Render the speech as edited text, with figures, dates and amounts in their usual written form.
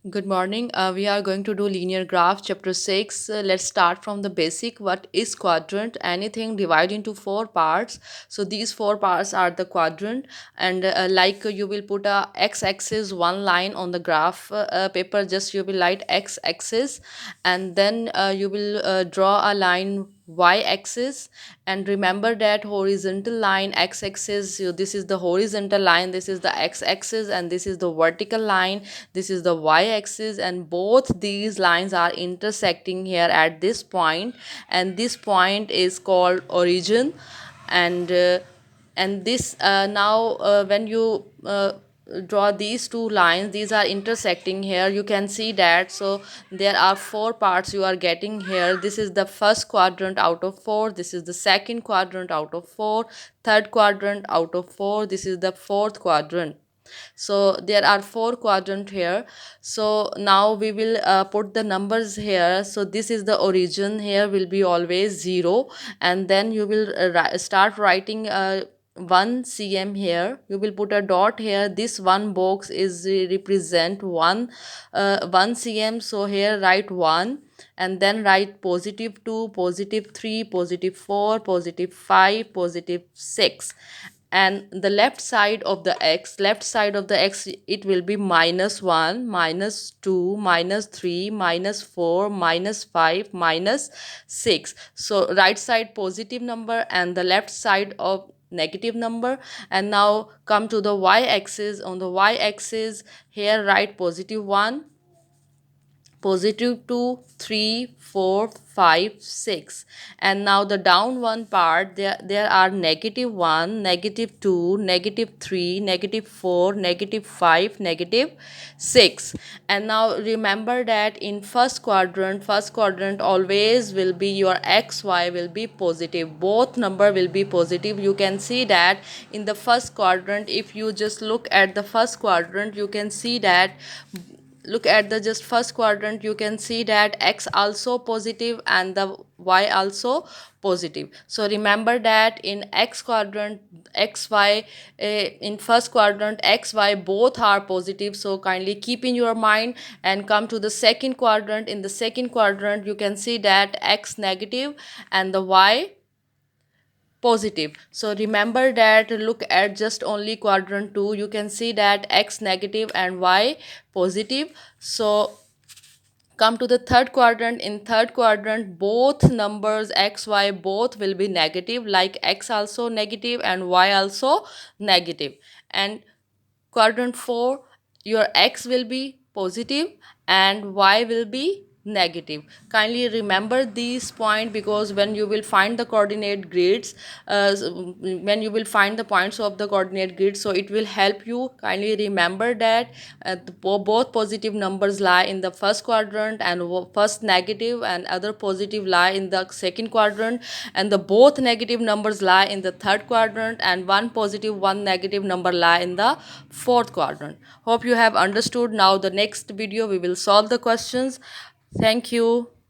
Good morning. We are going to do linear graph chapter 6. Let's start from the basic. What is quadrant? Anything divided into four parts. So these four parts are the quadrant, and you will put a x-axis one line on the graph paper. Just you will write x-axis, and then you will draw a line y-axis, and remember that horizontal line x-axis, so this is the horizontal line, this is the x-axis, and this is the vertical line, this is the y-axis, and both these lines are intersecting here at this point, and this point is called origin. And uh, and this now when you draw these two lines, these are intersecting here, you can see that. So there are four parts you are getting here. This is the first quadrant out of four, this is the second quadrant out of four, third quadrant out of four, this is the fourth quadrant. So there are four quadrant here. So now we will put the numbers here. So this is the origin, here will be always 0, and then you will start writing 1 cm here. You will put a dot here. This one box is represent 1 cm, so here write 1, and then write positive 2, positive 3, positive 4, positive 5, positive 6. And the left side of the x, it will be -1, -2, -3, -4, -5, -6. So right side positive number and the left side of negative number. And now come to the y-axis. On the y-axis, here write positive 1, positive 2, 3, 4, 5, 6. And now the down one part, there are -1, -2, -3, -4, -5, -6. And now remember that in first quadrant always will be your xy will be positive, both number will be positive. You can see that in the first quadrant, if you just look at the first quadrant, you can see that, look at the just first quadrant, you can see that x also positive and the y also positive. So remember that in x quadrant, xy, in first quadrant xy both are positive, so kindly keep in your mind. And come to the second quadrant. In the second quadrant, you can see that x negative and the y positive. So remember that, look at just only quadrant 2, you can see that x negative and y positive. So come to the third quadrant. In third quadrant, both numbers x y both will be negative, like x also negative and y also negative. And quadrant 4, your x will be positive and y will be negative. Kindly remember these point, because when you will find the coordinate grids, when you will find the points of the coordinate grid, so it will help you. Kindly remember that both positive numbers lie in the first quadrant, and first negative and other positive lie in the second quadrant, and the both negative numbers lie in the third quadrant, and one positive one negative number lie in the fourth quadrant. Hope you have understood. Now the next video we will solve the questions. Thank you.